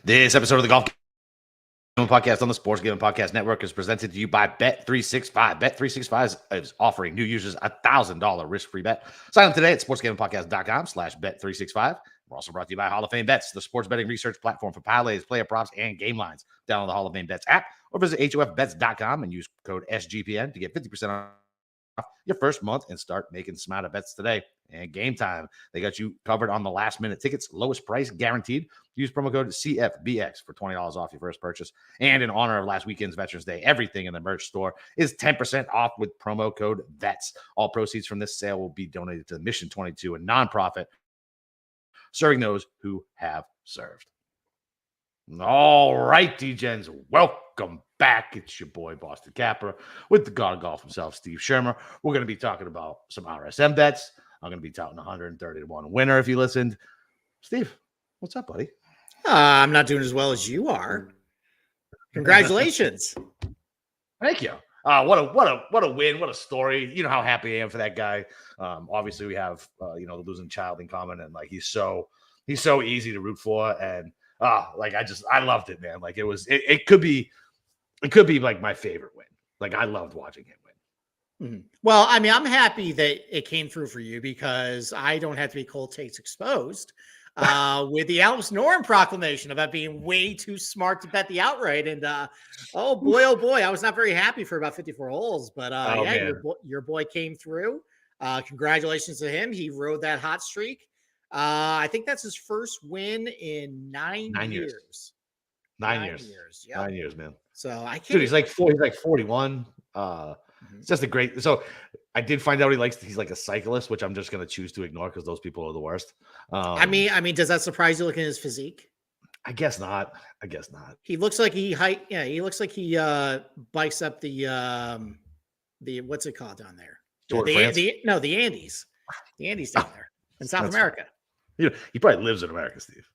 This episode of the Golf Podcast on the Sports Gambling Podcast Network is presented to you by Bet365. Bet365 is offering new users a $1,000 risk-free bet. Sign up today at sportsgamblingpodcast.com/bet365. We're also brought to you by Hall of Fame Bets, the sports betting research platform for parlays, player props, and game lines. Download the Hall of Fame Bets app or visit hofbets.com and use code SGPN to get 50% off your first month and start making smarter bets today. And Game Time, they got you covered on the last minute tickets, lowest price guaranteed. Use promo code CFBX for $20 off your first purchase. And in honor of last weekend's Veterans Day, everything in the merch store is 10% off with promo code VETS. All proceeds from this sale will be donated to Mission 22, a nonprofit serving those who have served. All right, D-Gens, welcome back. It's your boy, Boston Capper, with the God of Golf himself, Steve Schirmer. We're going to be talking about some RSM bets. I'm going to be touting 130-1 winner if you listened. Steve, what's up, buddy? I'm not doing as well as you are. Congratulations. Thank you. What a win. What a story. You know how happy I am for that guy. Obviously we have, the losing child in common, and like, he's so easy to root for. And I loved it, man. Like it could be like my favorite win. Like I loved watching him win. Mm-hmm. Well, I mean, I'm happy that it came through for you because I don't have to be cold takes exposed with the Alex Noren proclamation about being way too smart to bet the outright. And oh boy, I was not very happy for about 54 holes, but your boy came through. Congratulations to him. He rode that hot streak. I think that's his first win in 9 years. 9 years. Yeah. 9 years, man. So I can't. Dude, he's like 41. It's just a great. So I did find out he's like a cyclist, which I'm just going to choose to ignore because those people are the worst. I mean, does that surprise you looking at his physique? I guess not. He looks like he looks like he bikes up the what's it called down there? The Andes. The Andes down there in South America. He probably lives in America, Steve.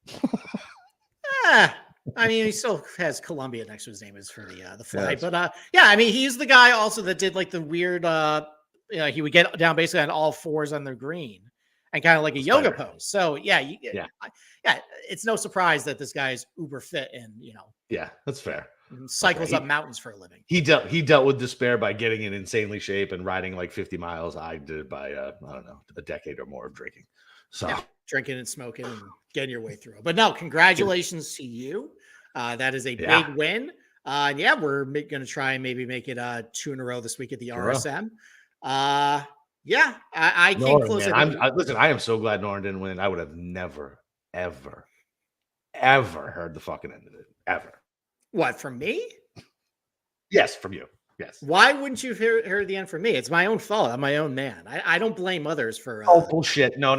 I mean, he still has Colombia next to his name is for the flight, but I mean, he's the guy also that did like the weird. He would get down basically on all fours on the green and kind of like a yoga pose. So it's no surprise that this guy's uber fit and that's fair. Cycles up mountains for a living. He dealt with despair by getting in insanely shape and riding like 50 miles. I did by I don't know, a decade or more of drinking. So drinking and smoking and getting your way through it. But no, congratulations to you. That is a big win. We're going to try and maybe make it 2 in a row this week at the RSM. I came close. Listen, I am so glad Noren didn't win. I would have never, ever, ever heard the fucking end of it. Ever. What, from me? Yes, from you. Yes. Why wouldn't you have heard the end from me? It's my own fault. I'm my own man. I don't blame others for. Bullshit! No.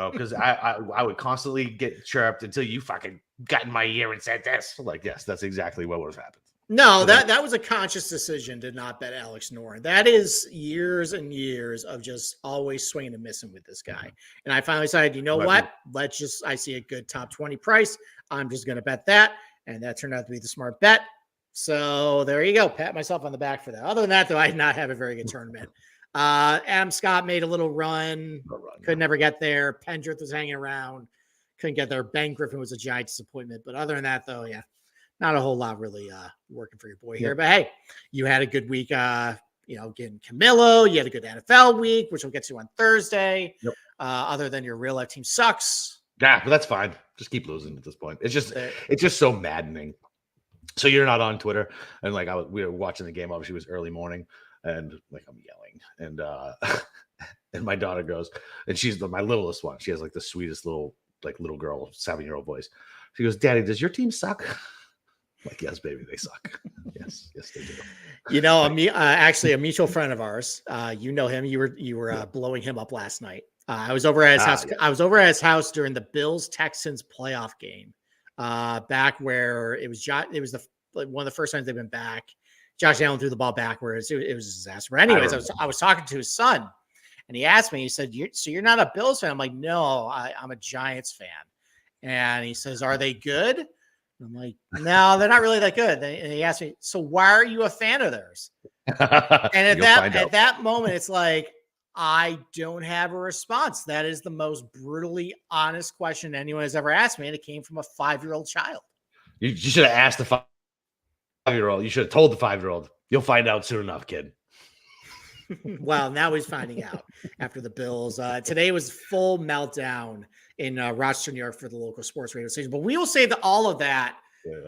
Because I would constantly get chirped until you fucking got in my ear and said this. Like, yes, that's exactly what would have happened. No, that was a conscious decision to not bet Alex Noren. That is years and years of just always swinging and missing with this guy. And I finally decided, what? I see a good top 20 price. I'm just going to bet that. And that turned out to be the smart bet. So there you go. Pat myself on the back for that. Other than that, though, I did not have a very good tournament. Adam Scott made a little run. Could never get there. Pendrith was hanging around. Couldn't get there. Ben Griffin was a giant disappointment. But other than that, though, not a whole lot really working for your boy here. But hey, you had a good week, getting Camilo. You had a good NFL week, which we'll get to on Thursday. Yep. Other than your real life team sucks. Yeah, but that's fine. Just keep losing at this point. It's just so maddening. So you're not on Twitter, and like we were watching the game. Obviously, it was early morning, and like I'm yelling, and and my daughter goes, and she's my littlest one. She has like the sweetest little girl, 7-year-old voice. She goes, "Daddy, does your team suck?" I'm like, yes, baby, they suck. yes, they do. Actually, a mutual friend of ours. You know him. You were blowing him up last night. I was over at his house. Yeah. I was over at his house during the Bills Texans playoff game. Back where it was one of the first times they've been back. Josh Allen threw the ball backwards. It was a disaster. But anyways, I was talking to his son, and he asked me. He said, "So you're not a Bills fan?" I'm like, "No, I'm a Giants fan." And he says, "Are they good?" I'm like, "No, they're not really that good." And he asked me, "So why are you a fan of theirs?" And at that moment, it's like, I don't have a response. That is the most brutally honest question anyone has ever asked me, and it came from a 5-year-old child. You should have asked the 5-year-old. You should have told the 5-year-old. You'll find out soon enough, kid. Well, now he's finding out after the Bills. Today was full meltdown in Rochester, New York for the local sports radio station. But we will save all of that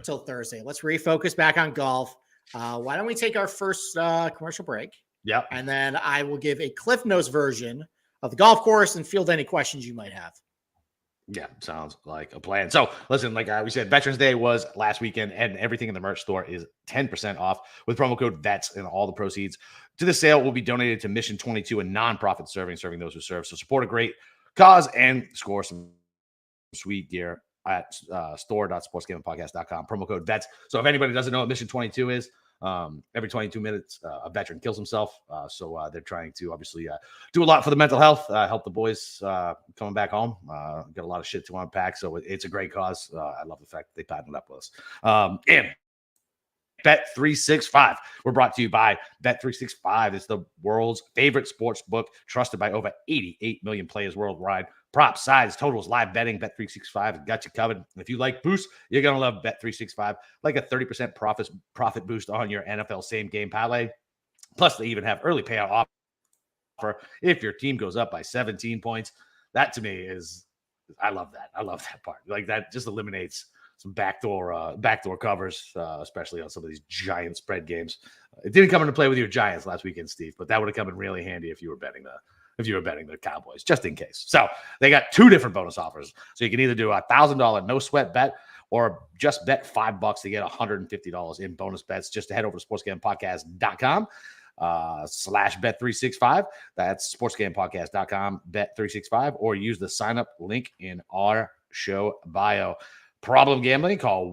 till Thursday. Let's refocus back on golf. Why don't we take our first commercial break? Yep. And then I will give a Cliff Notes version of the golf course and field any questions you might have. Yeah, sounds like a plan. So listen, like we said, Veterans Day was last weekend, and everything in the merch store is 10% off with promo code VETS, and all the proceeds to the sale will be donated to Mission 22, a nonprofit serving those who serve. So support a great cause and score some sweet gear at store.sportsgamingpodcast.com. Promo code VETS. So if anybody doesn't know what Mission 22 is, every 22 minutes, a veteran kills himself. So they're trying to obviously do a lot for the mental health, help the boys coming back home. Got a lot of shit to unpack. So it's a great cause. I love the fact that they partnered up with us. And Bet365. We're brought to you by Bet365. It's the world's favorite sports book, trusted by over 88 million players worldwide. Props, sides, totals, live betting. Bet365 got you covered. And if you like boosts, you're going to love Bet365. Like a 30% profit boost on your NFL same game parlay. Plus, they even have early payout offer if your team goes up by 17 points. That to me is, I love that. I love that part. Like that just eliminates some backdoor covers, especially on some of these giant spread games. It didn't come into play with your Giants last weekend, Steve, but that would have come in really handy if you were betting the Cowboys, just in case. So they got two different bonus offers. So you can either do a $1,000 no sweat bet, or just bet $5 to get $150 in bonus bets. Just to head over to sportsgamepodcast.com /bet365. That's sportsgamepodcast.com bet365, or use the sign up link in our show bio. Problem gambling? Call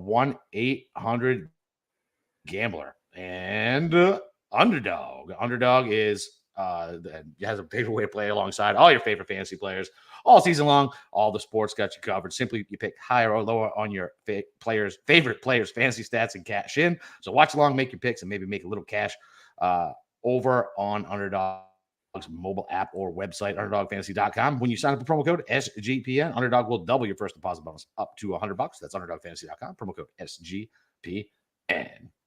1-800-GAMBLER. And Underdog. Underdog has a favorite way to play alongside all your favorite fantasy players all season long. All the sports got you covered. Simply, you pick higher or lower on your favorite players' fantasy stats and cash in. So watch along, make your picks, and maybe make a little cash over on Underdog's mobile app or website, underdogfantasy.com. When you sign up with promo code SGPN, Underdog will double your first deposit bonus up to $100. That's underdogfantasy.com, promo code SGPN.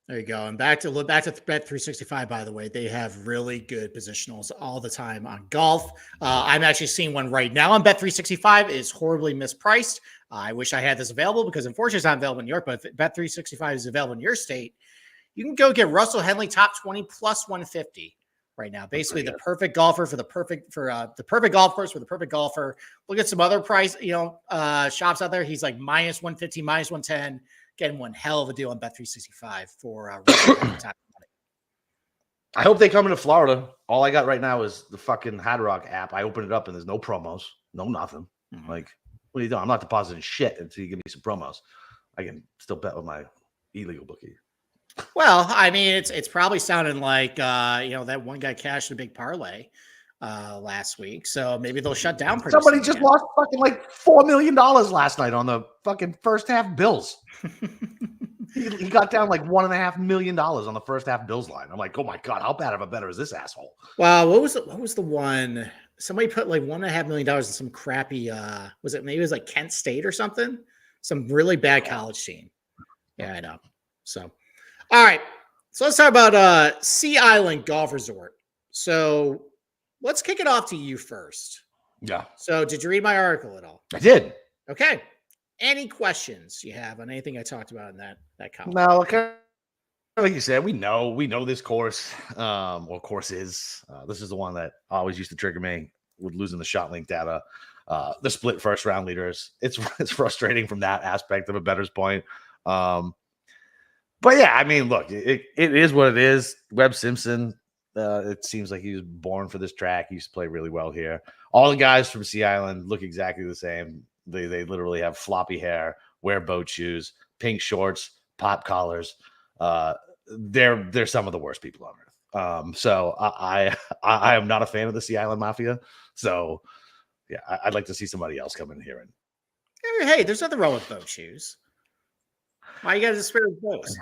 There you go. And back to Bet365, by the way, they have really good positionals all the time on golf. I'm actually seeing one right now on Bet365. It's horribly mispriced. I wish I had this available because unfortunately it's not available in New York, but if Bet365 is available in your state, you can go get Russell Henley top 20 plus 150 right now. Basically the perfect golfer for the perfect golf course for the perfect golfer. Look at some other price, shops out there. He's like minus 150, minus 110. Getting one hell of a deal on Bet365 for top 20. I hope they come into Florida. All I got right now is the fucking Hard Rock app. I open it up and there's no promos, no nothing. Mm-hmm. Like, what are you doing? I'm not depositing shit until you give me some promos. I can still bet with my illegal bookie. Well, I mean, it's probably sounding like that one guy cashed a big parlay last week, so maybe they'll shut down. Somebody just lost fucking like $4 million last night on the fucking first half Bills. he got down like $1.5 million on the first half Bills line. I'm like, oh my god, how bad of a better is this asshole? Wow, what was the one? Somebody put like $1.5 million in some crappy. Maybe it was like Kent State or something? Some really bad college team. Yeah, I know. So, all right, so let's talk about Sea Island Golf Resort. So let's kick it off to you first. Yeah. So did you read my article at all? I did. Okay. Any questions you have on anything I talked about in that column? No, okay. Like you said, we know this course or courses. This is the one that always used to trigger me with losing the shot link data. The split first round leaders. It's frustrating from that aspect of a bettor's point. But yeah, I mean, look, it is what it is. Webb Simpson, it seems like he was born for this track. He used to play really well here. All the guys from Sea Island look exactly the same. They literally have floppy hair, wear boat shoes, pink shorts, pop collars. They're some of the worst people on earth. So I am not a fan of the Sea Island Mafia. So yeah, I'd like to see somebody else come in here and. Hey, there's nothing wrong with boat shoes. Why you got to disparage boats?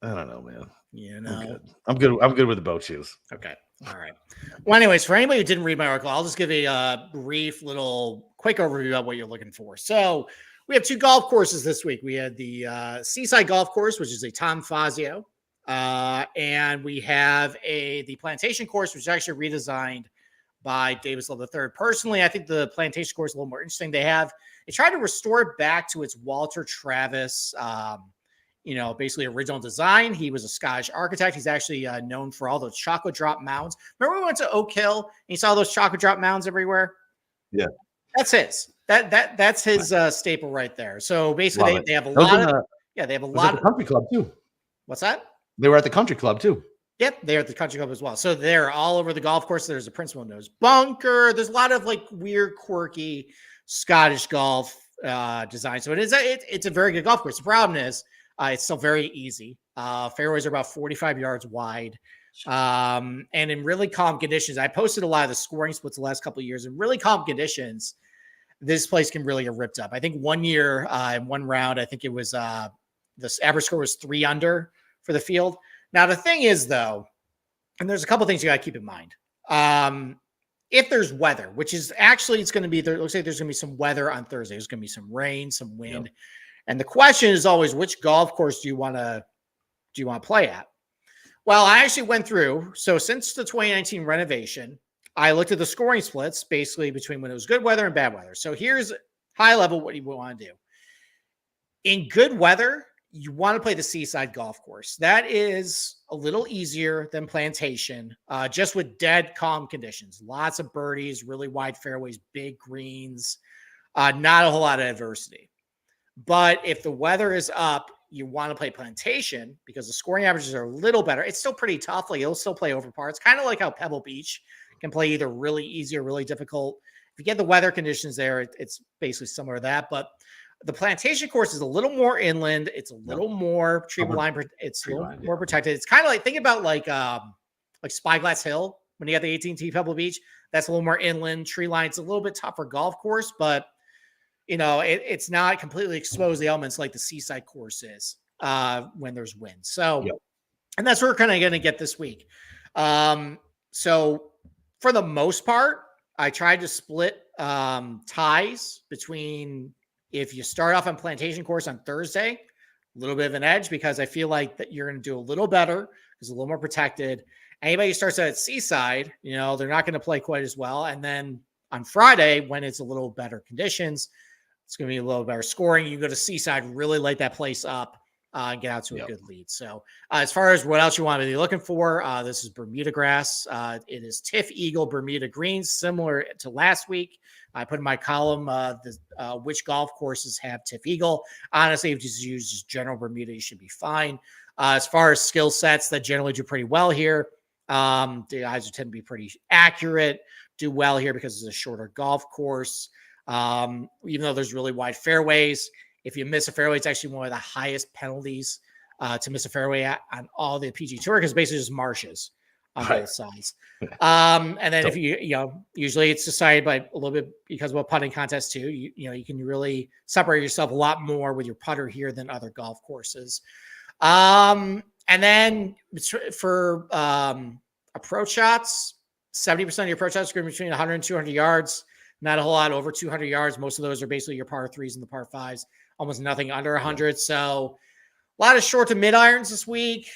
I don't know, man. I'm good with the boat shoes. Okay. All right. Well, anyways, for anybody who didn't read my article, I'll just give a brief little quick overview of what you're looking for. So We have 2 golf courses this week. We had the Seaside Golf Course, which is a Tom Fazio, and we have the Plantation Course, which is actually redesigned by Davis Love III. Personally, I think the Plantation Course is a little more interesting. They tried to restore it back to its Walter Travis, basically original design. He was a Scottish architect. He's actually known for all those chocolate drop mounds. Remember we went to Oak Hill and you saw those chocolate drop mounds everywhere? Yeah. That's his. That's his staple right there. So basically they have a lot of they have a lot of country club too. What's that? They were at the country club too. Yep, they're at the country club as well. So they're all over the golf course. There's a Principal Nose bunker. There's a lot of like weird, quirky Scottish golf design. So it's a very good golf course. The problem is it's still very easy. Fairways are about 45 yards wide. And in really calm conditions, I posted a lot of the scoring splits the last couple of years. In really calm conditions, this place can really get ripped up. I think one year in one round, I think it was this average score was 3 under for the field. Now, the thing is, though, and there's a couple of things you got to keep in mind. If there's weather, which is actually it's going to be there, looks like there's going to be some weather on Thursday. There's going to be some rain, some wind. Yep. And the question is always, which golf course do you want to play at? Well, I actually went through. So since the 2019 renovation, I looked at the scoring splits basically between when it was good weather and bad weather. So here's high level what you want to do. In good weather, you want to play the Seaside Golf Course. That is a little easier than Plantation, just with dead calm conditions. Lots of birdies, really wide fairways, big greens, not a whole lot of adversity. But if the weather is up, you want to play Plantation because the scoring averages are a little better. It's still pretty tough. Like it'll still play over par. It's kind of like how Pebble Beach can play either really easy or really difficult. If you get the weather conditions there, it's basically similar to that. But the Plantation course is a little more inland. It's a little more tree line. It's a little more protected. It's kind of like, think about like Spyglass Hill when you got the 18T Pebble Beach. That's a little more inland tree line. It's a little bit tougher golf course, but it's not completely exposed the elements like the Seaside course is when there's wind. So, and that's what we're kind of going to get this week. So for the most part, I tried to split ties between if you start off on Plantation course on Thursday, a little bit of an edge because I feel like that you're going to do a little better because a little more protected. Anybody who starts out at Seaside, they're not going to play quite as well. And then on Friday, when it's a little better conditions, it's going to be a little better scoring. You go to Seaside, really light that place up and get out to a good lead. So as far as what else you want to be looking for, this is Bermuda grass. It is Tiff Eagle Bermuda greens, similar to last week. I put in my column which golf courses have Tiff Eagle. Honestly, if you just use just general Bermuda, you should be fine. As far as skill sets, that generally do pretty well here. The guys tend to be pretty accurate, do well here because it's a shorter golf course. Even though there's really wide fairways, if you miss a fairway, it's actually one of the highest penalties to miss a fairway on all the PG Tour because basically just marshes on both sides. And then if usually it's decided by a little bit because of a putting contest too. You can really separate yourself a lot more with your putter here than other golf courses. And then for approach shots, 70% of your approach shots are going to be between 100 and 200 yards. Not a whole lot over 200 yards. Most of those are basically your par threes and the par fives. Almost nothing under 100. So a lot of short to mid irons this week.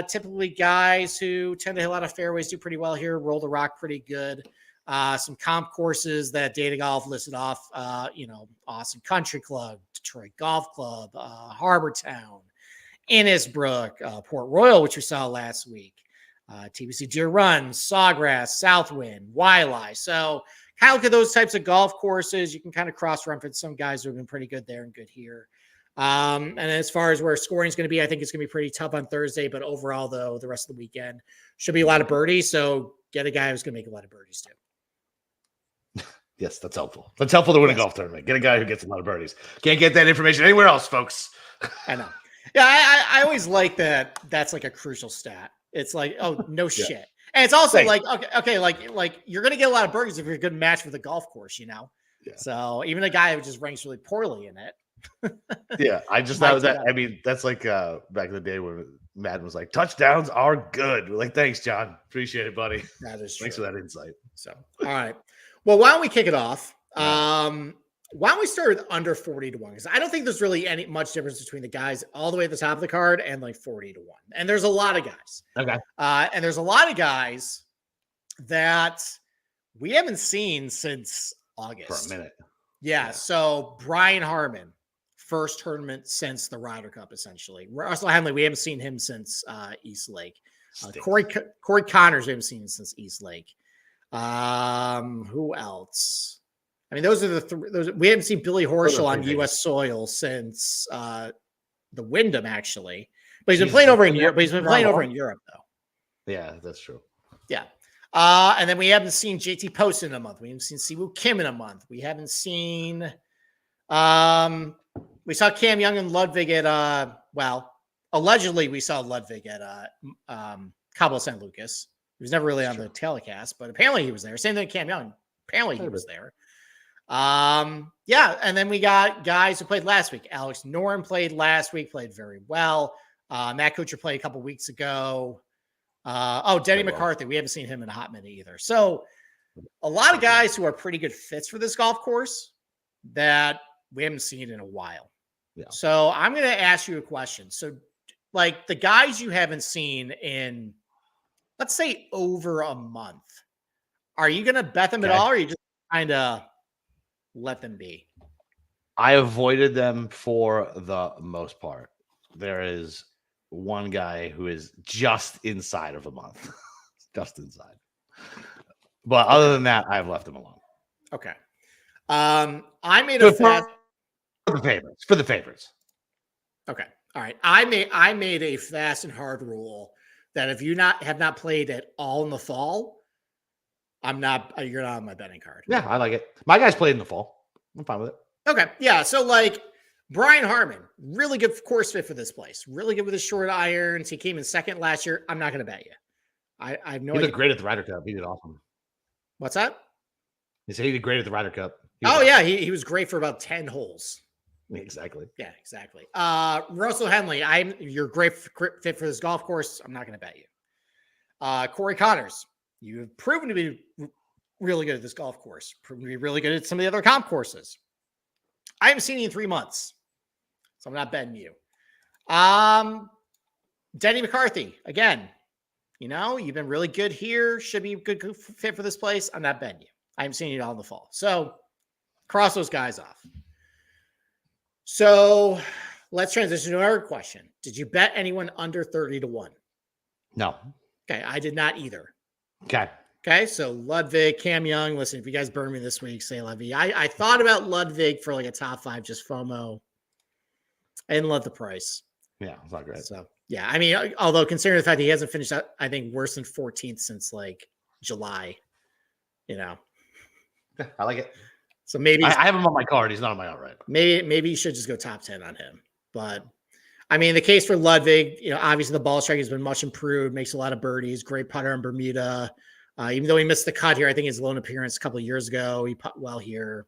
Typically guys who tend to hit a lot of fairways do pretty well here. Roll the rock pretty good. Some comp courses that Data Golf listed off, Austin Country Club, Detroit Golf Club, Harbortown, Innisbrook, Port Royal, which we saw last week, TBC Deer Run, Sawgrass, Southwind, Waialae. So kind of look at those types of golf courses. You can kind of cross-reference some guys who have been pretty good there and good here. And as far as where scoring is going to be, I think it's going to be pretty tough on Thursday. But overall, though, the rest of the weekend should be a lot of birdies. So get a guy who's going to make a lot of birdies too. Yes, that's helpful. That's helpful to win a golf tournament. Get a guy who gets a lot of birdies. Can't get that information anywhere else, folks. I know. Yeah, I always like that. That's like a crucial stat. It's like, oh, no shit. And it's also like, okay, like you're going to get a lot of birdies if you're a good match with a golf course, Yeah. So even a guy who just ranks really poorly in it. Yeah, I just thought that. I mean, that's like back in the day when Madden was like, touchdowns are good. We're like, thanks, John. Appreciate it, buddy. That is true. Thanks for that insight. So, all right. Well, why don't we kick it off? why don't we start with under 40 to 1? Because I don't think there's really much difference between the guys all the way at the top of the card and like 40 to 1. And there's a lot of guys. Okay. And there's a lot of guys that we haven't seen since August. For a minute. Yeah. So Brian Harmon, first tournament since the Ryder Cup, essentially. Russell Henley, we haven't seen him since East Lake. Corey Connors, we haven't seen since East Lake. Who else? I mean, those are the three. We haven't seen Billy Horschel on U.S. soil since the Wyndham, actually. But he's been playing over in Europe. But he's been playing over in Europe, though. Yeah, that's true. Yeah. And then we haven't seen JT Post in a month. We haven't seen Siwoo Kim in a month. We haven't seen. We saw Cam Young and Ludwig at. Allegedly we saw Ludwig at Cabo San Lucas. He was never really on the telecast, but apparently he was there. Same thing with Cam Young. Apparently he was there. And then we got guys who played last week. Alex Noren played last week, played very well. Matt Kuchar played a couple weeks ago. Denny McCarthy. We haven't seen him in a hot minute either. So a lot of guys who are pretty good fits for this golf course that we haven't seen in a while. Yeah. So I'm going to ask you a question. So like the guys you haven't seen in, let's say, over a month, are you going to bet them at all? Or are you just kind of let them be? I avoided them for the most part. There is one guy who is just inside of a month, just inside. But other than that, I've left him alone. Okay. I made a fast for the favorites. Okay. All right. I made a fast and hard rule that if you have not played at all in the fall, you're not on my betting card. Yeah, I like it. My guys played in the fall. I'm fine with it. Okay. Yeah. So like Brian Harmon, really good course fit for this place. Really good with his short irons. He came in second last year. I'm not going to bet you. I have no idea. He did great at the Ryder Cup. He did awesome. What's that? He said he did great at the Ryder Cup. Yeah. He was great for about 10 holes. Exactly. Yeah, exactly. Russell Henley, you're great fit for this golf course. I'm not going to bet you. Corey Connors, you have proven to be really good at this golf course. Proven to be really good at some of the other comp courses. I haven't seen you in 3 months, so I'm not betting you. Denny McCarthy, again, you've been really good here. Should be a good fit for this place. I'm not betting you. I haven't seen you all in the fall. So cross those guys off. So let's transition to another question. Did you bet anyone under 30 to 1? No. Okay. I did not either. Okay. So Ludwig, Cam Young, listen, if you guys burn me this week, say Levy. I thought about Ludwig for like a top 5, just FOMO. I didn't love the price. Yeah, it's not great. So yeah, I mean, although considering the fact that he hasn't finished, I think worse than 14th since like July, Yeah, I like it. So maybe I have him on my card. He's not on my outright. Maybe you should just go top 10 on him. But I mean, the case for Ludwig, obviously the ball striking has been much improved, makes a lot of birdies, great putter in Bermuda. Even though he missed the cut here, I think his lone appearance a couple of years ago, he put well here.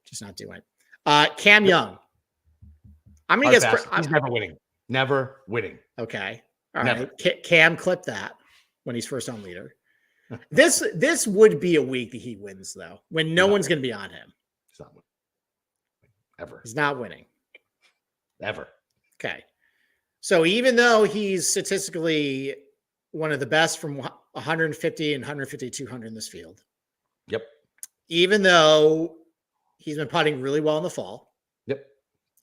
Just not doing it. Cam Young. I'm going to guess. He's never winning. Never winning. Okay. All right. Cam clip that when he's first on leader. This would be a week that he wins, though, when no one's going to be on him. He's not winning. Ever. He's not winning. Ever. Okay. So even though he's statistically one of the best from 150 and 150 to 200 in this field. Yep. Even though he's been putting really well in the fall. Yep.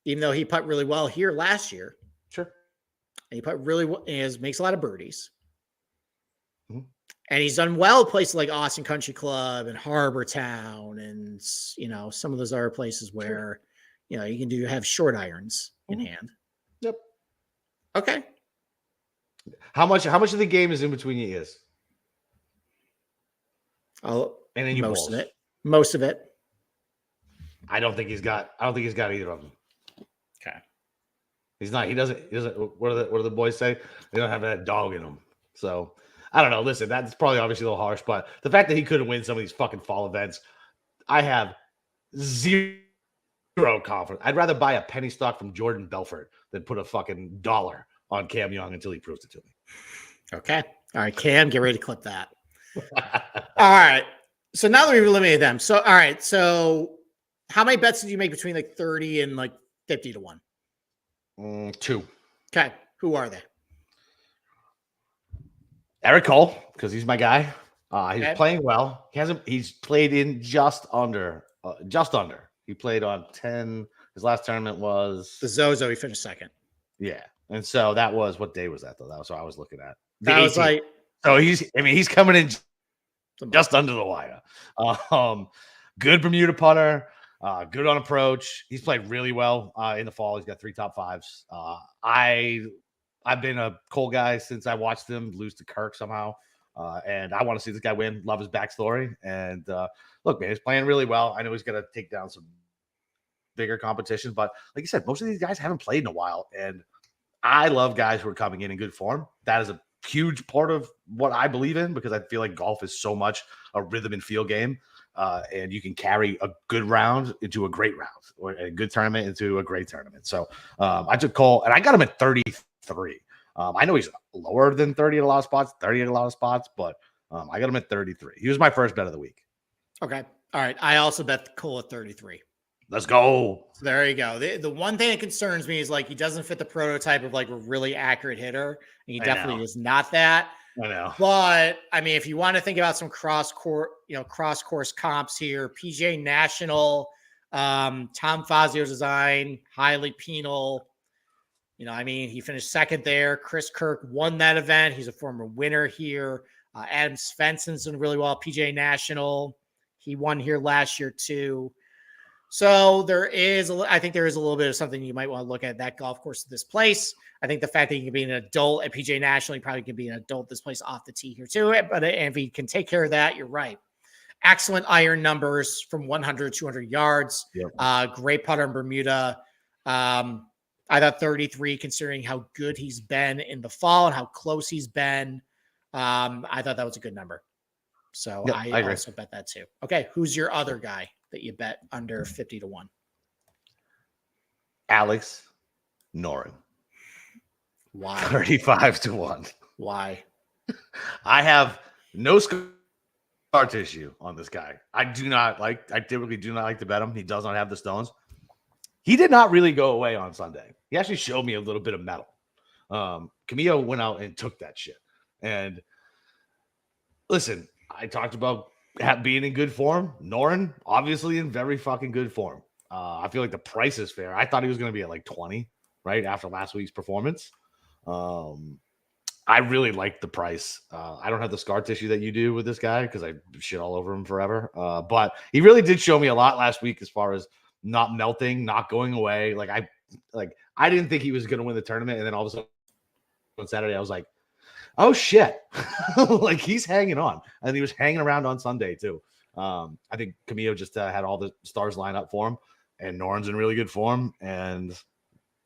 Even though he put really well here last year. Sure. And he put really well, makes a lot of birdies. Mm-hmm. And he's done well at places like Austin Country Club and Harbor Town and, some of those other places where, you can have short irons in hand. Yep. Okay. How much of the game is in between your ears? Oh, and then most of it. Most of it. I don't think he's got either of them. Okay. He doesn't, what do the boys say? They don't have that dog in them. So I don't know. Listen, that's probably obviously a little harsh, but the fact that he couldn't win some of these fucking fall events, I have zero confidence. I'd rather buy a penny stock from Jordan Belfort than put a fucking dollar on Cam Young until he proves it to me. Okay. All right, Cam, get ready to clip that. All right. So now that we've eliminated them. So, all right. So How many bets did you make between like 30 and like 50 to 1? 2. Okay. Who are they? Eric Cole, because he's my guy. He's Okay. playing well. He's played in just under. He played on 10. His last tournament was The Zozo. He finished second. Yeah. And so that was, what day was that though? That was what I was looking at. The That was 18th. like, So he's coming in just under the wire. Good Bermuda putter, good on approach. He's played really well in the fall. He's got 3 top 5s. I've been a Cole guy since I watched him lose to Kirk somehow. And I want to see this guy win. Love his backstory. And look, man, he's playing really well. I know he's going to take down some bigger competition, but like you said, most of these guys haven't played in a while. And I love guys who are coming in good form. That is a huge part of what I believe in, because I feel like golf is so much a rhythm and feel game. And you can carry a good round into a great round, or a good tournament into a great tournament. So I took Cole, and I got him at 33. I know he's lower than 30 at a lot of spots, 30 at a lot of spots, but I got him at 33. He was my first bet of the week. okay. All right. I also bet Cole at 33. Let's go. So there you go. The one thing that concerns me is like he doesn't fit the prototype of like a really accurate hitter. And he definitely is not that. I know. But I mean, if you want to think about some cross course comps here, PGA National, Tom Fazio's design, highly penal. I mean, he finished second there. Chris Kirk won that event. He's a former winner here. Adam Svensson's done really well. PGA National, he won here last year too. So I think there is a little bit of something you might want to look at that golf course at this place. I think the fact that he can be an adult at PGA National, he probably can be an adult at this place off the tee here too. But if he can take care of that, you're right. Excellent iron numbers from 100, 200 yards. Yep. Great putter in Bermuda. I thought 33, considering how good he's been in the fall and how close he's been. I thought that was a good number. So yep, I also bet that too. Okay. Who's your other guy that you bet under 50 to 1? Alex Noren. Why? 35 to 1. Why? I have no scar tissue on this guy. I typically do not like to bet him. He does not have the stones. He did not really go away on Sunday. He actually showed me a little bit of metal. Camillo went out and took that shit. And listen, I talked about being in good form. Noren, obviously in very fucking good form. I feel like the price is fair. I thought he was going to be at like 20, right, after last week's performance. I really like the price. I don't have the scar tissue that you do with this guy because I shit all over him forever. But he really did show me a lot last week as far as not melting, not going away. I didn't think he was going to win the tournament, and then all of a sudden on Saturday I was like, oh shit. Like he's hanging on. And he was hanging around on Sunday too. I think Camillo just had all the stars line up for him, and Noren's in really good form. And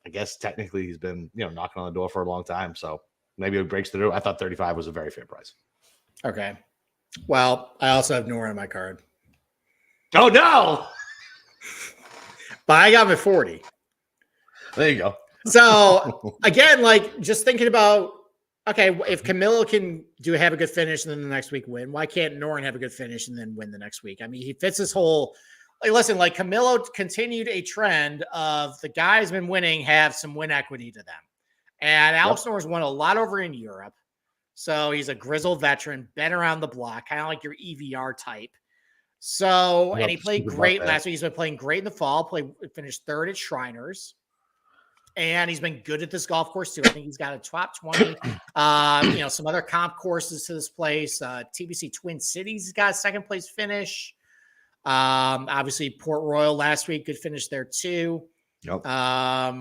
I guess technically he's been, knocking on the door for a long time. So maybe it breaks through. I thought 35 was a very fair price. Okay. Well, I also have Noren on my card. Oh no. But I got him at 40. There you go. So again, just thinking about, okay, if Camilo can have a good finish and then the next week win, why can't Noren have a good finish and then win the next week? I mean, he fits this whole, Camilo continued a trend of the guys been winning have some win equity to them. And Alex Noren's won a lot over in Europe. So he's a grizzled veteran, been around the block, kind of like your EVR type. So, and he played great last week. He's been playing great in the fall, finished third at Shriners. And he's been good at this golf course too. I think he's got a top 20. Some other comp courses to this place. TBC Twin Cities got a second place finish. Obviously Port Royal last week, good finish there too. Yep. I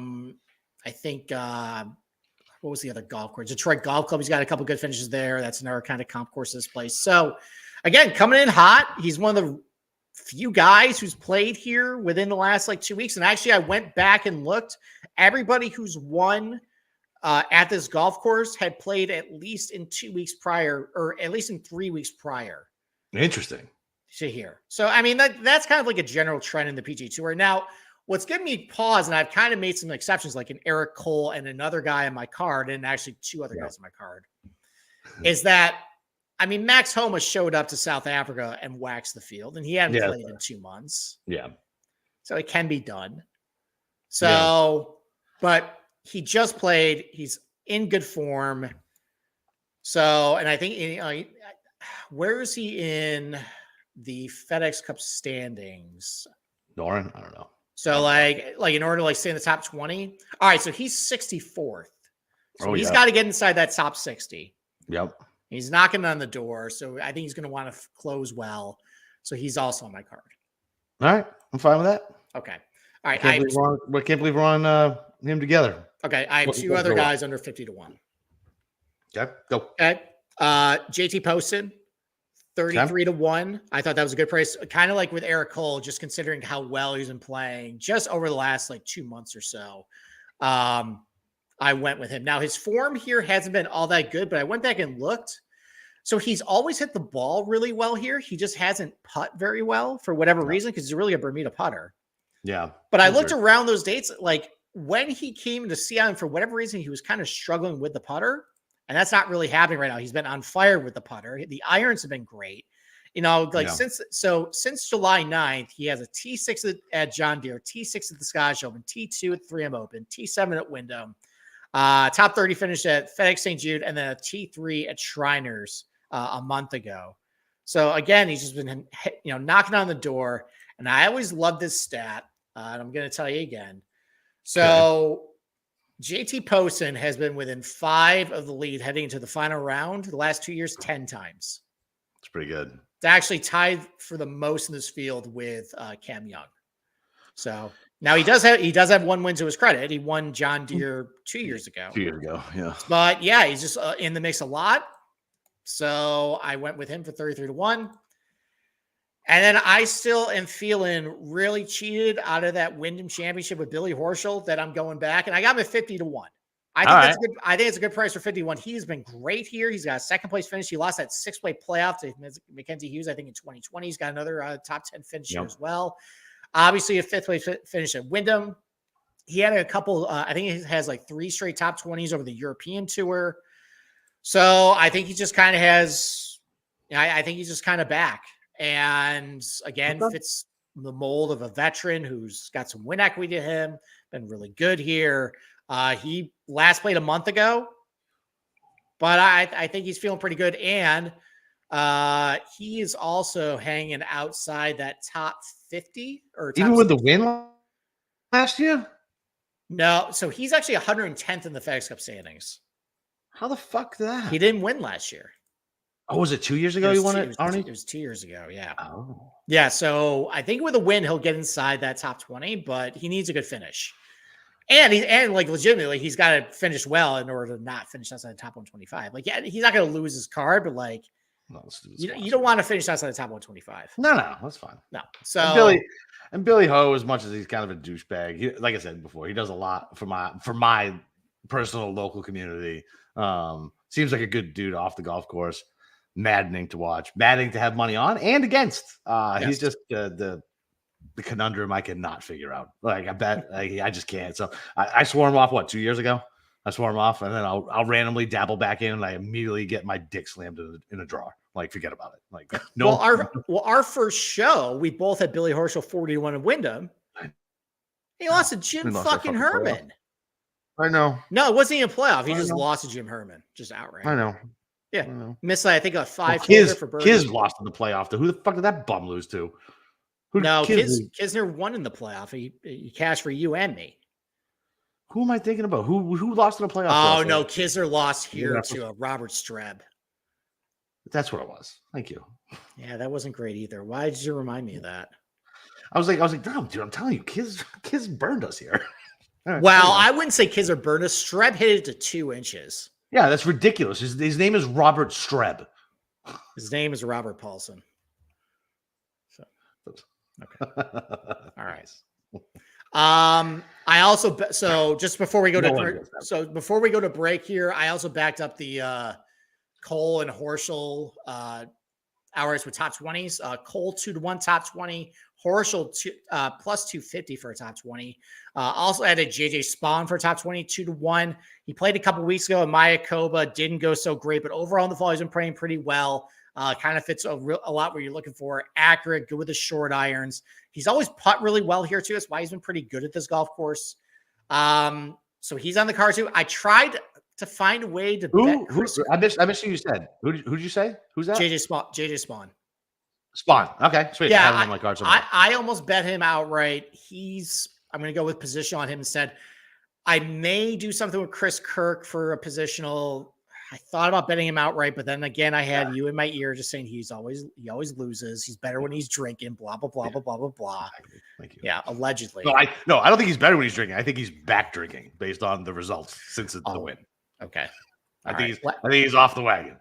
think what was the other golf course? Detroit Golf Club. He's got a couple good finishes there. That's another kind of comp course to this place. So again, coming in hot. He's one of the few guys who's played here within the last 2 weeks. And actually I went back and looked. Everybody who's won at this golf course had played at least in 2 weeks prior, or at least in 3 weeks prior. Interesting to hear. So, I mean, that's kind of like a general trend in the PGA Tour. Now, what's giving me pause, and I've kind of made some exceptions, like an Eric Cole and another guy on my card, and actually two other guys on my card, is that, I mean, Max Homa showed up to South Africa and waxed the field, and he hadn't played in 2 months. Yeah. So it can be done. So, but he just played. He's in good form. So, and I think, where is he in the FedEx Cup standings? Doran? I don't know. So like in order to like stay in the top 20. All right. So he's 64th. So he's yeah. got to get inside that top 60. Yep. He's knocking on the door. So I think he's going to want to close well. So he's also on my card. All right. I'm fine with that. Okay. All right. I can't believe we're on him together. Okay. I have two other guys under 50 to 1. Okay. Go. Okay. JT Poston, 33 to 1. I thought that was a good price. Kind of like with Eric Cole, just considering how well he's been playing just over the last like 2 months or so. I went with him. Now his form here hasn't been all that good, but I went back and looked. So he's always hit the ball really well here. He just hasn't putt very well for whatever reason, because he's really a Bermuda putter. Yeah. But I looked around those dates, like when he came to Seattle, for whatever reason, he was kind of struggling with the putter. And that's not really happening right now. He's been on fire with the putter. The irons have been great. Since July 9th, he has a T6 at John Deere, T6 at the Scottish Open, T2 at 3M Open, T7 at Wyndham, top 30 finish at FedEx St. Jude, and then a T3 at Shriners a month ago. So again, he's just been knocking on the door. And I always love this stat. And I'm going to tell you again. So JT Poston has been within 5 of the lead heading into the final round the last 2 years, 10 times. It's pretty good. It's actually tied for the most in this field with Cam Young. So now he does have 1 win to his credit. He won John Deere 2 years ago. 2 years ago, yeah. But yeah, he's just in the mix a lot. So I went with him for 33 to 1. And then I still am feeling really cheated out of that Wyndham Championship with Billy Horschel that I'm going back, and I got him at 50 to 1. I think it's a good price for 51. He's been great here. He's got a second place finish. He lost that 6-way playoff to Mackenzie Hughes, I think, in 2020. He's got another top 10 finish here as well. Obviously, a 5th place finish at Wyndham. He had a couple, I think he has like 3 straight top 20s over the European Tour. So I think he just kind of has, I think he's just kind of back. And again, fits the mold of a veteran who's got some win equity to him, been really good here. He last played a month ago, but I think he's feeling pretty good. And he is also hanging outside that top 50 or top even with the win last year. No, so he's actually 110th in the FedEx Cup standings. How the fuck that? He didn't win last year. Oh, was it 2 years ago? You won it, Arnie? It was 2 years ago. Yeah. Oh, yeah. So I think with a win, he'll get inside that top 20, but he needs a good finish. And like legitimately, he's got to finish well in order to not finish outside the top 125. Like, yeah, he's not going to lose his card, but like, you don't want to finish outside the top 125. No, that's fine. No. So Billy Ho, as much as he's kind of a douchebag, like I said before, he does a lot for my personal local community. Seems like a good dude off the golf course. Maddening to watch, maddening to have money on and against. Yes. He's just the conundrum I cannot figure out. Like I bet I just can't. So I swore him off 2 years ago. I swore him off, and then I'll randomly dabble back in, and I immediately get my dick slammed in a drawer. Like forget about it. Like no. Our first show, we both had Billy Horschel 40 to 1 in Wyndham. He lost to Jim fucking Herman. I know. No, it wasn't even a playoff. He just lost to Jim Herman, just outright. I know. Yeah, missed I think a 5 for birdie. Kiz lost in the playoff. Who the fuck did that bum lose to? Kisner won in the playoff. He cashed for you and me. Who am I thinking about? Who lost in the playoff? Oh no, Kisner lost here to Robert Streb. That's what it was. Thank you. Yeah, that wasn't great either. Why did you remind me of that? I was like, no, dude, I'm telling you, Kiz burned us here. Right, well, I wouldn't say Kisner burned us. Streb hit it to 2 inches. Yeah, that's ridiculous. His name is Robert Streb. His name is Robert Paulson. So, okay. All right. I also just before we go before we go to break here, I also backed up the Cole and Horschel hours with top 20s. Cole 2 to 1 top 20. Horschel plus 250 for a top 20. Also added JJ Spawn for a top 20, 2 to 1. He played a couple weeks ago in Mayakoba, didn't go so great, but overall in the fall, he's been playing pretty well. Kind of fits a lot what you're looking for. Accurate, good with the short irons. He's always putt really well here too. That's why he's been pretty good at this golf course. So he's on the card too. I tried to find a way to bet Chris. I missed who you said. Who'd you say? Who's that? JJ Spawn. Spawn. Okay, sweet. Yeah, I have him on my card somewhere. I almost bet him outright. I'm going to go with position on him instead. I may do something with Chris Kirk for a positional. I thought about betting him outright, but then again, I had you in my ear just saying he always loses. He's better when he's drinking. Blah blah blah blah blah blah blah. Thank you. Yeah, allegedly. No, I don't think he's better when he's drinking. I think he's back drinking based on the results since the win. Okay. I think he's off the wagon.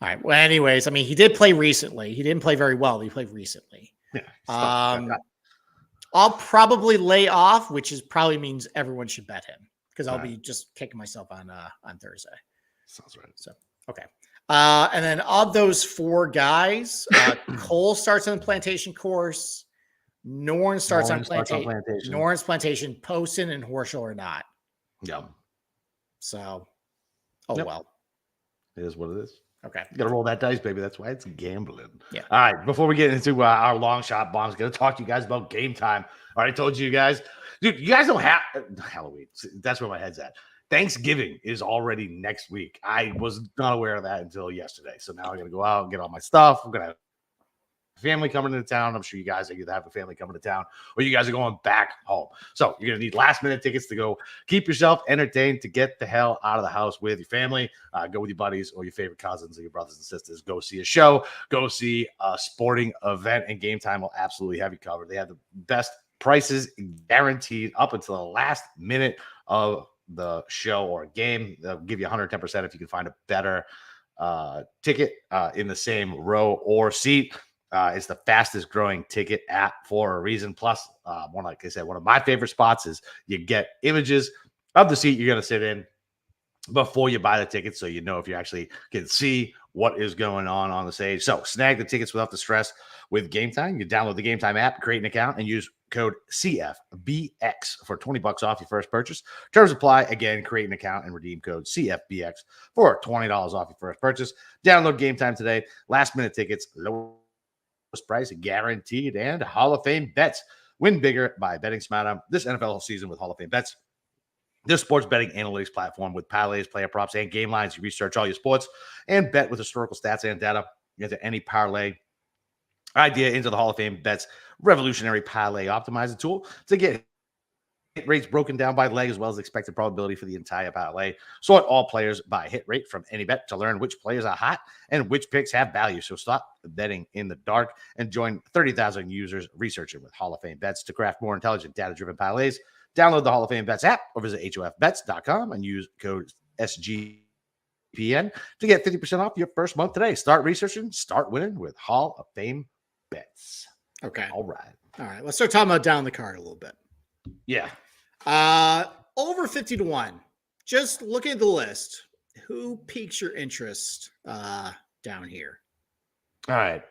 All right. Well, anyways, I mean, he did play recently. He didn't play very well. He played recently. Yeah. I'll probably lay off, which probably means everyone should bet him because I'll be just kicking myself on Thursday. Sounds right. So, okay. And then of those four guys, Cole starts on the plantation course. Norn starts on plantation. Norn's plantation. Poston and Horschel are not. Yeah. So, well. It is what it is. Okay. You got to roll that dice, baby. That's why it's gambling. Yeah. All right. Before we get into our long shot bombs, going to talk to you guys about game time. All right. I told you guys. Dude, you guys don't have Halloween. That's where my head's at. Thanksgiving is already next week. I was not aware of that until yesterday. So now I'm going to go out and get all my stuff. I'm going to have family coming into town. I'm sure you guys either have a family coming to town or you guys are going back home. So you're going to need last minute tickets to go keep yourself entertained, to get the hell out of the house with your family. Go with your buddies or your favorite cousins or your brothers and sisters. Go see a show. Go see a sporting event, and Game Time will absolutely have you covered. They have the best prices guaranteed up until the last minute of the show or game. They'll give you 110% if you can find a better ticket in the same row or seat. It's the fastest growing ticket app for a reason. Plus, like I said, one of my favorite spots is you get images of the seat you're going to sit in before you buy the ticket, so you know if you actually can see what is going on the stage. So snag the tickets without the stress with Game Time. You download the Game Time app, create an account, and use code CFBX for $20 off your first purchase. Terms apply. Again, create an account and redeem code CFBX for $20 off your first purchase. Download Game Time today. Last minute tickets, lowest price guaranteed, and Hall of Fame bets. Win bigger by betting smarter this NFL season with Hall of Fame bets. This sports betting analytics platform with parlays, player props, and game lines. You research all your sports and bet with historical stats and data into any parlay idea into the Hall of Fame bets revolutionary parlay optimizer tool to get hit rates broken down by leg as well as expected probability for the entire parlay. Sort all players by hit rate from any bet to learn which players are hot and which picks have value. So stop betting in the dark and join 30,000 users researching with Hall of Fame bets to craft more intelligent, data-driven parlays. Download the Hall of Fame Bets app or visit hofbets.com and use code SGPN to get 50% off your first month today. Start researching, start winning with Hall of Fame Bets. Okay. All right. Let's start talking about down the card a little bit. Yeah. Over 50 to 1. Just looking at the list, who piques your interest down here? All right.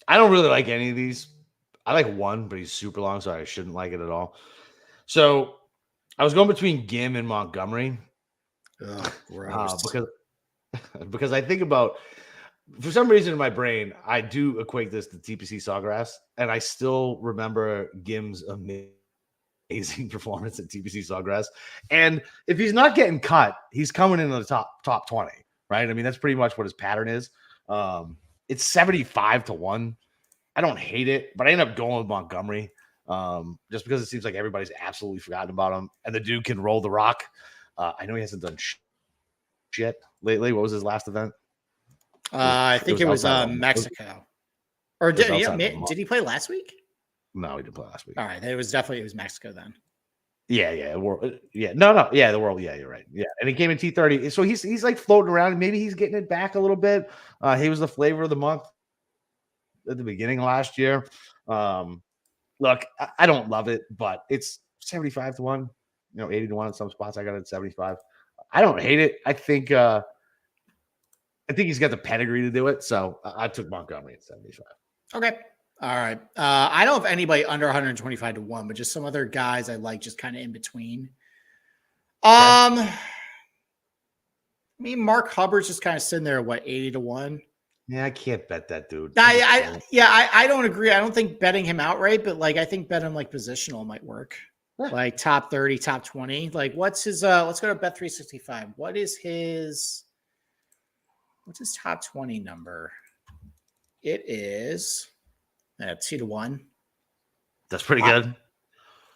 I don't really like any of these. I like one, but he's super long, so I shouldn't like it at all. So I was going between Gim and Montgomery. Gross. Because I think about, for some reason in my brain, I do equate this to TPC Sawgrass, and I still remember Gim's amazing performance at TPC Sawgrass. And if he's not getting cut, he's coming in the top 20, right? I mean, that's pretty much what his pattern is. It's 75 to 1. I don't hate it, but I end up going with Montgomery just because it seems like everybody's absolutely forgotten about him, and the dude can roll the rock. I know he hasn't done shit lately. What was his last event? I think it was Mexico. Or did he play last week? No, he didn't play last week. All right, it was Mexico then. Yeah, the world. Yeah, you're right. Yeah, and he came in T30, so he's like floating around. Maybe he's getting it back a little bit. He was the flavor of the month at the beginning of last year. Look, I don't love it, but it's 75 to 1, 80 to 1 in some spots. I got it at 75. I don't hate it. I think he's got the pedigree to do it. So I took Montgomery at 75. Okay. All right. I don't have anybody under 125 to 1, but just some other guys I like just kind of in between. I mean, Mark Hubbard's just kind of sitting there at 80 to 1. Yeah, I can't bet that dude. I don't agree. I don't think betting him outright, but like I think betting like positional might work. Yeah. Like top 30, top 20. Like what's his let's go to Bet365. What's his top 20 number? It is 2-1. That's pretty good.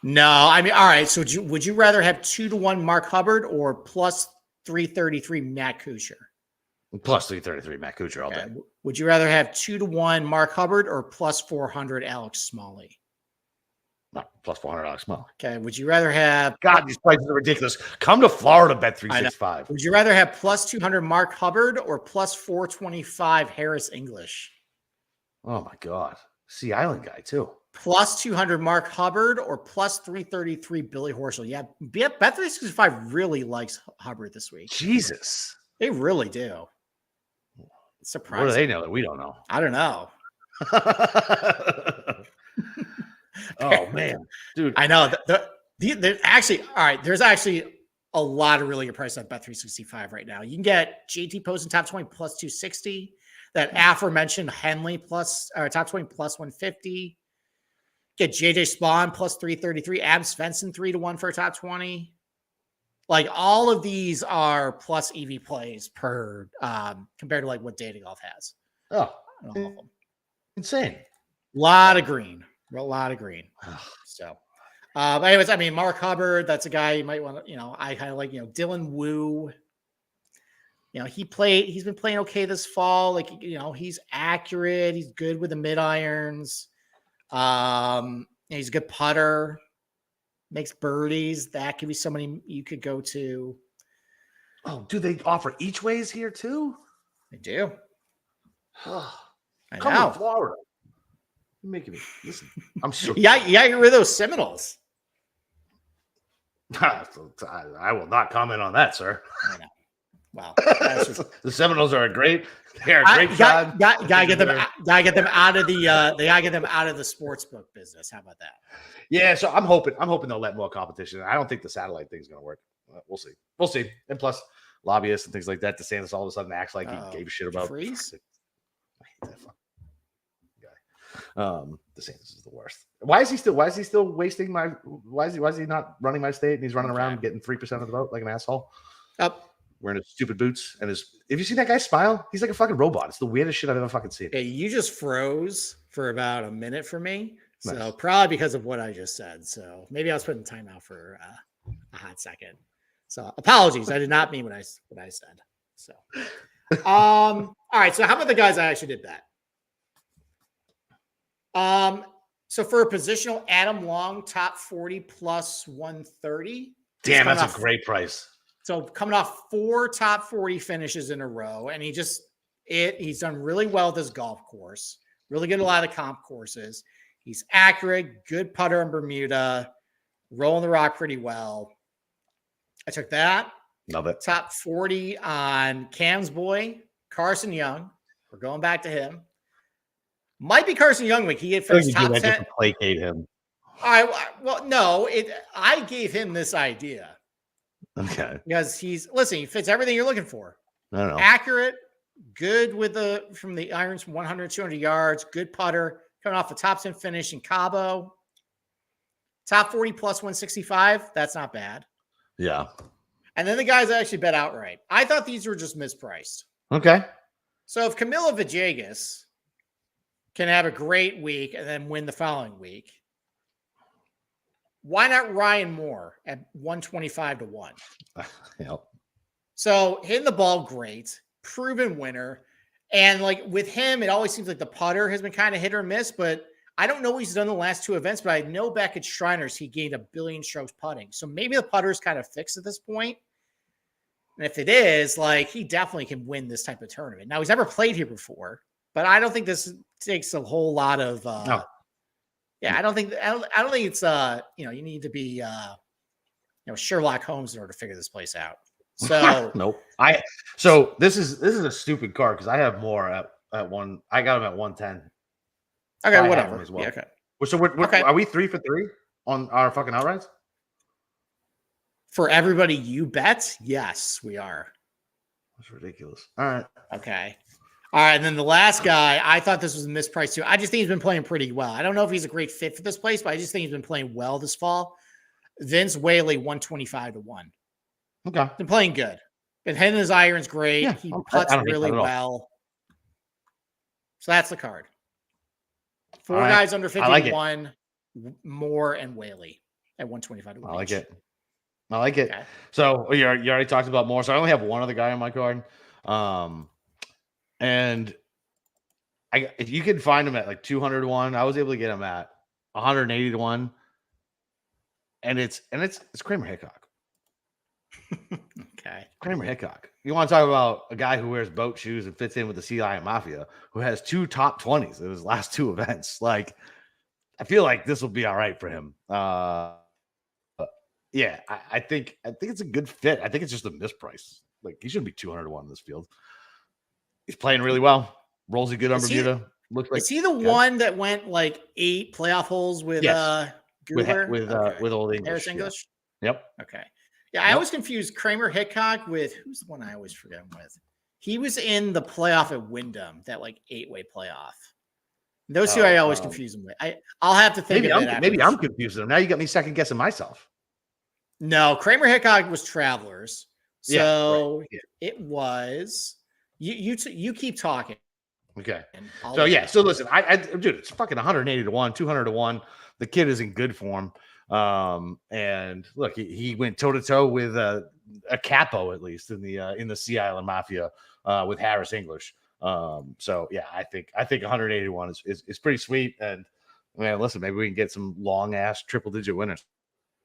No, I mean, all right. So would you rather have 2-1 Mark Hubbard or plus 333 Matt Kuchar? Plus 333 Matt Kuchar all day. Would you rather have 2-1 Mark Hubbard or plus 400 Alex Smalley? No, plus 400 Alex Smalley. Okay. Would you rather have? God, these prices are ridiculous. Come to Florida, Bet 365. Would you rather have plus 200 Mark Hubbard or plus 425 Harris English? Oh my God. Sea Island guy too. Plus 200 Mark Hubbard or plus 333 Billy Horschel. Yeah, Bet365 really likes Hubbard this week. Jesus. They really do. It's surprising. What do they know that we don't know? I don't know. Oh man, dude. I know. Actually, all right, there's actually a lot of really good prices on Bet365 right now. You can get JT Poston top 20 plus 260. That aforementioned Henley plus or top 20 plus 150. Get JJ Spawn plus 333. Ab Svensson 3-1 for a top 20. Like all of these are plus EV plays per compared to like what Data Golf has. Oh, insane. A lot of green. So, but anyways, I mean, Mark Hubbard, that's a guy you might want to, I kind of like, Dylan Wu. He's been playing okay this fall. Like, he's accurate. He's good with the mid irons. He's a good putter. Makes birdies. That could be somebody you could go to. Oh, do they offer each ways here too? They do. I Come to Florida. You're making me listen. I'm sure. Yeah, get rid of those Seminoles. I will not comment on that, sir. I know. Wow. The Seminoles are a great side. Gotta get them out of the they gotta get them out of the sports book business. How about that? Yeah, so I'm hoping they'll let more competition. I don't think the satellite thing's gonna work. We'll see. And plus lobbyists and things like that. DeSantis all of a sudden acts like he gave a shit about freeze. I hate that fucking guy. DeSantis is the worst. Why is he still wasting my why is he not running my state and he's running around getting 3% of the vote like an asshole? Wearing his stupid boots and have you seen that guy smile? He's like a fucking robot. It's the weirdest shit I've ever fucking seen. Yeah, you just froze for about a minute for me. So nice. Probably because of what I just said. So maybe I was putting time out for a hot second. So apologies. I did not mean what I said. So all right. So how about the guys I actually did that? So for a positional, Adam Long, top 40 plus 130. Damn, that's a great price. So coming off 4 top 40 finishes in a row, and he's done really well at this golf course. Really good at a lot of comp courses. He's accurate, good putter in Bermuda, rolling the rock pretty well. I took that. Love it. Top 40 on Cam's boy, Carson Young. We're going back to him. Might be Carson Young week. He hit first top 10. Just to placate him. I gave him this idea. Okay. Because he fits everything you're looking for. I don't know. Accurate, good from the irons from 100, 200 yards, good putter, coming off a top 10 finish in Cabo. Top 40 plus 165. That's not bad. Yeah. And then the guys I actually bet outright. I thought these were just mispriced. Okay. So if Camilo Villegas can have a great week and then win the following week, why not Ryan Moore at 125 to 1? Yep. So hitting the ball great, proven winner. And like with him, it always seems like the putter has been kind of hit or miss, but I don't know what he's done the last 2 events, but I know back at Shriners, he gained 1 billion strokes putting. So maybe the putter is kind of fixed at this point. And if it is, like, he definitely can win this type of tournament. Now, he's never played here before, but I don't think this takes a whole lot of, no. Yeah, I don't think it's you need to be Sherlock Holmes in order to figure this place out. So nope. So this is a stupid card because I have more at one. I got him at 110. Okay, whatever. As well. Yeah, okay. So okay. Are we 3 for 3 on our fucking outrights? For everybody you bet, yes, we are. That's ridiculous. All right. Okay. All right, and then the last guy, I thought this was a mispriced too. I just think he's been playing pretty well. I don't know if he's a great fit for this place, but I just think he's been playing well this fall. Vince Whaley, 125-1. Okay. Been playing good. Been hitting his irons great. Yeah, He puts really well. So that's the card. Four guys under 51, Moore and Whaley at 125-1. I like it. I like it. Okay. So you already talked about Moore. So I only have one other guy on my card. And if you can find him at like 200-1, I was able to get him at 180-1. And it's Kramer Hickok. Okay. Kramer Hickok. You want to talk about a guy who wears boat shoes and fits in with the Sea Lion Mafia, who has 2 top 20s in his last 2 events. Like, I feel like this will be all right for him. Yeah, I think it's a good fit. I think it's just a misprice. Like, he shouldn't be 200-1 in this field. He's playing really well. Rolls a good on Bermuda. Looks like, is he the one that went like 8 playoff holes with Goober? With Old English. Harris English? Yeah. Yep. Okay. Yeah, I always confuse Kramer Hickok with who's the one I always forget him with. He was in the playoff at Wyndham, that like 8-way playoff. Those two I always confuse him with. I'll have to think of it. Maybe I'm confusing them. Now you got me second guessing myself. No, Kramer Hickok was Travelers. So it was you keep talking. Okay. So listen, dude, it's fucking 180-1, 200-1. The kid is in good form. And look, he went toe to toe with a capo, at least in the Sea Island Mafia, with Harris English. So yeah, I think 181 is pretty sweet. And man, listen, maybe we can get some long ass triple digit winners.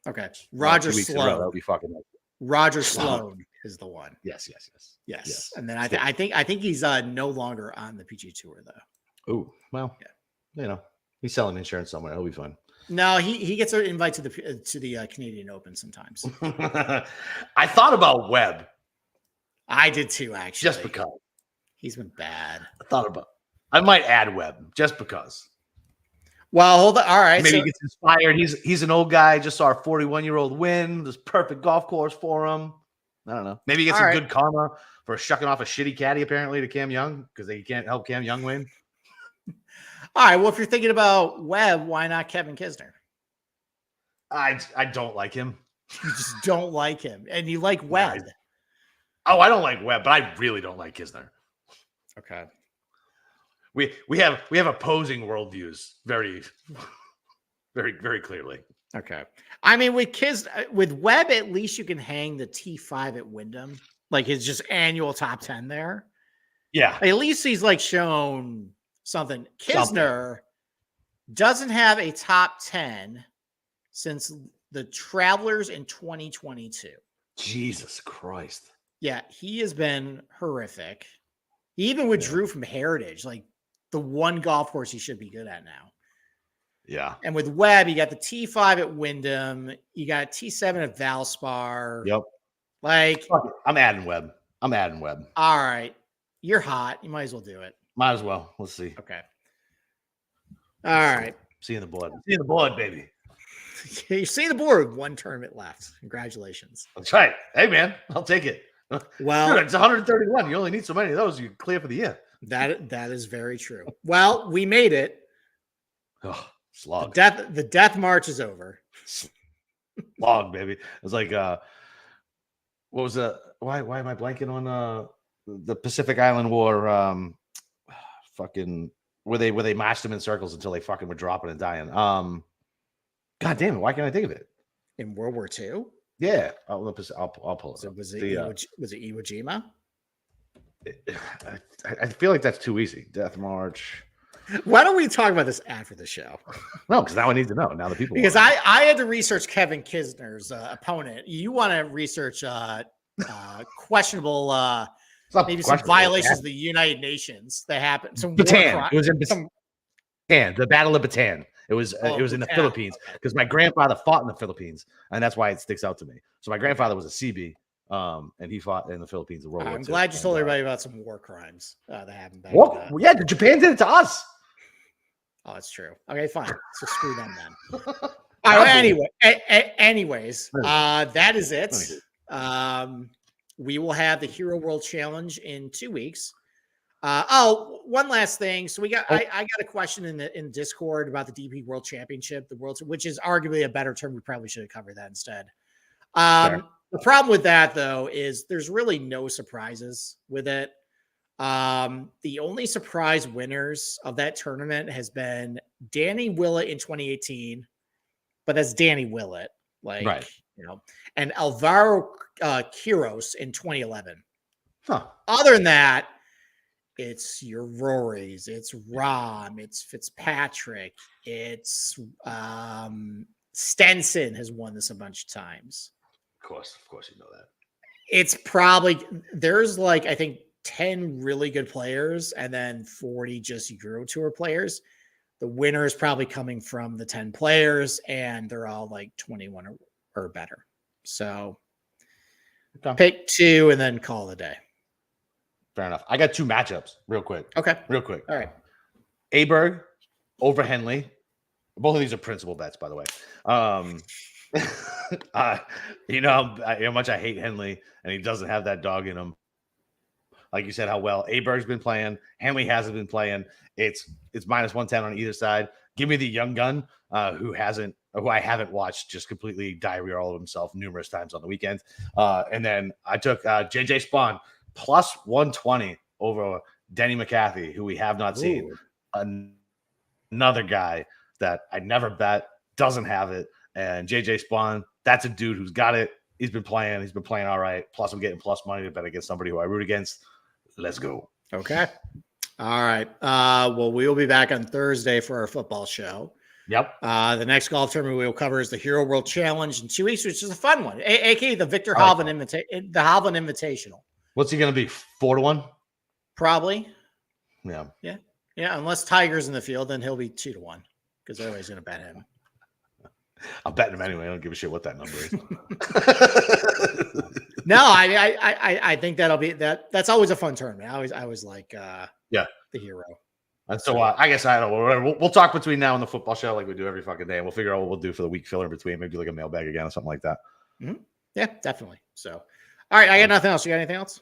Okay. Roger Sloan. That would be fucking nice. Roger Sloan is the one. Yes. And then I think he's no longer on the PGA Tour though. Oh, well, he's selling insurance somewhere. He'll be fine. No, he gets an invite to the Canadian Open sometimes. I thought about Webb. I did too, actually. Just because he's been bad. I might add Webb just because. Well, hold on. All right. Maybe he gets inspired. He's an old guy. Just saw a 41-year-old win. This perfect golf course for him. I don't know. Maybe he gets some good karma for shucking off a shitty caddy, apparently, to Cam Young because they can't help Cam Young win. All right. Well, if you're thinking about Webb, why not Kevin Kisner? I don't like him. You just don't like him, and you like Webb. I don't like Webb, but I really don't like Kisner. Okay. We have opposing worldviews very, very, very clearly. Okay. I mean, with Webb, at least you can hang the T5 at Wyndham, like his just annual top 10 there. Yeah. At least he's like shown something. Kisner doesn't have a top 10 since the Travelers in 2022. Jesus Christ. Yeah, he has been horrific. He even withdrew from Heritage, like the one golf course he should be good at now. Yeah. And with Webb, you got the T5 at Wyndham. You got T7 at Valspar. Yep. Like, I'm adding Webb. All right. You're hot. You might as well do it. Might as well. Let's see. Okay. All right. See you in the board. See you in the board, baby. You're seeing the board with one tournament left. Congratulations. That's right. Hey, man, I'll take it. Well, dude, it's 131. You only need so many of those. You clear for the year. That is very true. Well, we made it. Oh, slog. The death march is over. Slog, baby. It was like, what was the? Why am I blanking on the Pacific Island War? Fucking where they marched them in circles until they fucking were dropping and dying. God damn it! Why can't I think of it? In World War II? Yeah, I'll pull it. So up. was it Iwo Jima? I feel like that's too easy. Death March. Why don't we talk about this after the show? No, because now I need to know. Now the people. Because I had to research Kevin Kisner's opponent. You want to research questionable, maybe some violations of the United Nations that happened. Some Bataan. It was in Bataan. The Battle of Bataan. It was in the Philippines because my grandfather fought in the Philippines, and that's why it sticks out to me. So my grandfather was a CB, and he fought in the Philippines in World War II. I'm glad you told everybody about some war crimes that happened back. Yeah, Japan did it to us. Oh, that's true. Okay, fine. So screw them then. All right. Anyways, that is it. We will have the Hero World Challenge in 2 weeks. One last thing. So I got a question in Discord about the DP World Championship, which is arguably a better term. We probably should have covered that instead. The problem with that though is there's really no surprises with it. The only surprise winners of that tournament has been Danny Willett in 2018, but that's Danny Willett, Right. And Alvaro Quiros in 2011. Huh. Other than that, it's your Rorys, it's Rahm, it's Fitzpatrick, it's Stenson has won this a bunch of times. Of course, you know that. It's probably there's I think 10 really good players and then 40 just Euro Tour players. The winner is probably coming from the 10 players, and they're all 21 or better. So pick 2 and then call it a day. Fair enough. I got 2 matchups real quick. Okay. Real quick. All right. Aberg over Henley. Both of these are principal bets, by the way. You know how much I hate Henley, and he doesn't have that dog in him. Like you said, how well Aberg's been playing. Henley hasn't been playing. It's minus 110 on either side. Give me the young gun who I haven't watched just completely diarrhea all of himself numerous times on the weekends. And then I took JJ Spawn plus 120 over Denny McCarthy, who we have not seen. Another guy that I never bet, doesn't have it. And JJ Spawn, that's a dude who's got it. He's been playing all right. Plus, I'm getting plus money to bet against somebody who I root against. Let's go. Okay. All right. Well, we will be back on Thursday for our football show. Yep. The next golf tournament we will cover is the Hero World Challenge in 2 weeks, which is a fun one, aka the Victor Hovland Invitational. What's he going to be? 4-1? Probably. Yeah. Yeah. Yeah. Unless Tiger's in the field, then he'll be 2-1 because everybody's going to bet him. I'm betting him anyway. I don't give a shit what that number is. No, I think that'll be that's always a fun tournament. I was like the hero. And so I guess I don't know. We'll talk between now and the football show like we do every fucking day, and we'll figure out what we'll do for the week filler in between. Maybe like a mailbag again or something like that. Mm-hmm. Yeah, defindeally. So, all right, I got nothing else. You got anything else?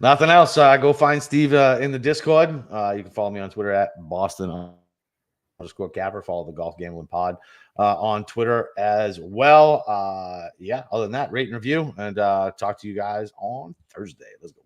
Nothing else. Go find Steve in the Discord. You can follow me on Twitter at Boston_Capper. Follow the Golf Gambling Pod on Twitter as well. Other than that, rate and review, and talk to you guys on Thursday. Let's go.